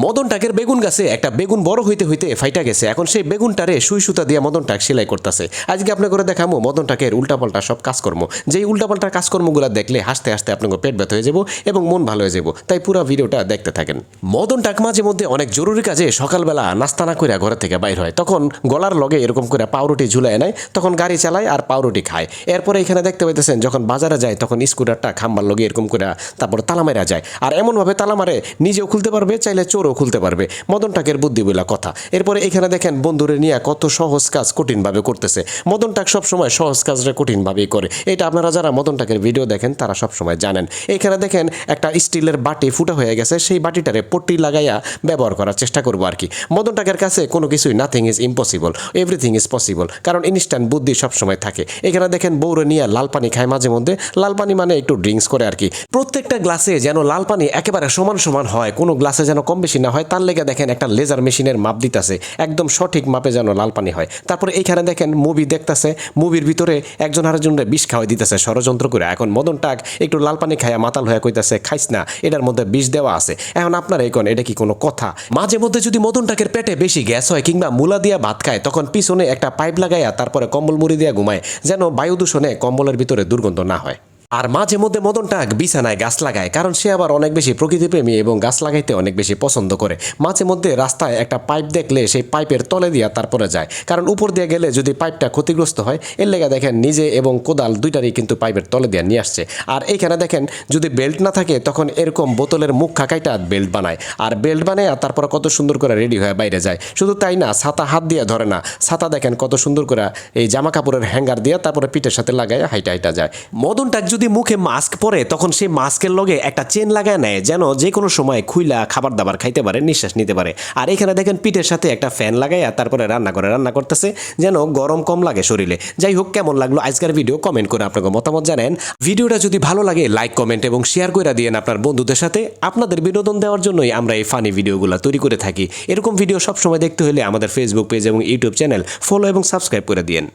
মদন টাকের বেগুন গাছে একটা বেগুন বড় হইতে হইতে ফাইটা গেছে। এখন সেই বেগুনটারে সুই সুতা দিয়ে মদন টাক সেলাই করতেছে। আজকে আপনাকে করে দেখাবো মদন টাকের উল্টাপাল্টা সব কাজকর্ম। যেই উল্টাপাল্টা কাজকর্মগুলো দেখলে হাসতে হাসতে আপনাকে পেট ব্যথা হয়ে যাব এবং মন ভালো হয়ে যাব। তাই পুরো ভিডিওটা দেখতে থাকেন। মদন টাক মাঝে মধ্যে অনেক জরুরি কাজে সকালবেলা নাস্তা না করে ঘর থেকে বাইর হয়। তখন গলার লগে এরকম করে পাউরুটি ঝুলায় নেয়, তখন গাড়ি চালায় আর পাউরুটি খায়। এরপরে এখানে দেখতে পাইতেছেন যখন বাজারে যায় তখন স্কুটারটা খাম্বার লগে এরকম করে তারপর তালা মারা যায়। আর এমনভাবে তালা মারে নিজেও খুলতে পারবে, চাইলে চোরও খুলতে পারবে। মদন টাকের বুদ্ধি বলা কথা। এরপরে এখানে দেখেন বন্ধুরে নিয়ে কত সহজ কাজ কঠিনভাবে করতেছে। মদন টাক সবসময় সহজ কাজটা কঠিনভাবেই করে। এটা আপনারা যারা মদন টাকের ভিডিও দেখেন তারা সবসময় জানেন। এখানে দেখেন একটা স্টিলের বাটি ফুটা হয়ে গেছে, সেই বাটিটারে পট্টি লাগাইয়া ব্যবহার করার চেষ্টা করবো আর কি। মদন টাকের কাছে কোনো কিছুই nothing is impossible, everything is possible, কারণ ইনস্ট্যান্ট বুদ্ধি সবসময় থাকে। এখানে দেখেন বউরে নিয়ে লাল পানি খায় মাঝে মধ্যে। লাল পানি মানে একটু ড্রিঙ্কস করে আর কি। প্রত্যেকটা গ্লাসে যেন লাল পানি একেবারে সমান সমান হয়, কোনো গ্লাসে যেন কম বেশি না হয়, তার লেগে দেখেন একটা লেজার মেশিনের মাপ দিতেছে, একদম সঠিক মাপে যেন লাল পানি হয়। তারপরে এইখানে দেখেন মুভি দেখতেছে, মুভির ভিতরে একজন আরেকজনের বিষ খাওয়াই দিতেছে ষড়যন্ত্র করে। এখন মদন টাক একটু লাল পানি খাইয়া মাতাল হয়ে কইতাছে খাইস না, এটার মধ্যে বিষ দেওয়া আছে। এখন আপনারা এই কোন এটা কি কোনো কথা? মাঝে মধ্যে যদি মদন টাকের পেটে বেশি গ্যাস হয় কিংবা মুলা দিয়া ভাত খায়, তখন পিছনে একটা পাইপ লাগাইয়া তারপরে কম্বল মুড়ি দিয়া ঘুমায়, যেন বায়ু দূষণে কম্বলের ভিতরে দুর্গন্ধ না হয়। আর মাঝে মধ্যে মদন টাক বিছানায় গাছ লাগায়, কারণ সে আবার অনেক বেশি প্রকৃতিপ্রেমী এবং গাছ লাগাইতে অনেক বেশি পছন্দ করে। মাঝে মধ্যে রাস্তায় একটা পাইপ দেখলে সেই পাইপের তলে দিয়া তারপরে যায়, কারণ উপর দিয়ে গেলে যদি পাইপটা ক্ষতিগ্রস্ত হয়। এর লেগে দেখেন নিজে এবং কোদাল দুইটারই কিন্তু পাইপের তলে দিয়ে নিয়ে আসছে। আর এইখানে দেখেন যদি বেল্ট না থাকে তখন এরকম বোতলের মুখ খাকাইটা বেল্ট বানায়, আর বেল্ট বানায় আর তারপরে কত সুন্দর করে রেডি হয়ে বাইরে যায়। শুধু তাই না, ছাতা হাত দিয়ে ধরে না, ছাতা দেখেন কত সুন্দর করে এই জামা কাপড়ের হ্যাঙ্গার দিয়ে তারপরে পিঠের সাথে লাগায় হাইটা হাইটা যায়। মদন টাক যদি মুখে মাস্ক পরে তখন সেই মাস্কের লগে একটা চেন লাগায় নেয়, যেন যে কোনো সময় খুইলা খাবার দাবার খাইতে পারে, নিঃশ্বাস নিতে পারে। আর এখানে দেখেন পিঠের সাথে একটা ফ্যান লাগাইয়া তারপরে রান্না করতেছে, যেন গরম কম লাগে শরীরে। যাই হোক, কেমন লাগলো আজকের ভিডিও কমেন্ট করে আপনাকে মতামত জানেন। ভিডিওটা যদি ভালো লাগে লাইক কমেন্ট এবং শেয়ার করে দিয়েন আপনার বন্ধুদের সাথে। আপনাদের বিনোদন দেওয়ার জন্যই আমরা এই ফানি ভিডিওগুলো তৈরি করে থাকি। এরকম ভিডিও সবসময় দেখতে হলে আমাদের ফেসবুক পেজ এবং ইউটিউব চ্যানেল ফলো এবং সাবস্ক্রাইব করে দিয়েন।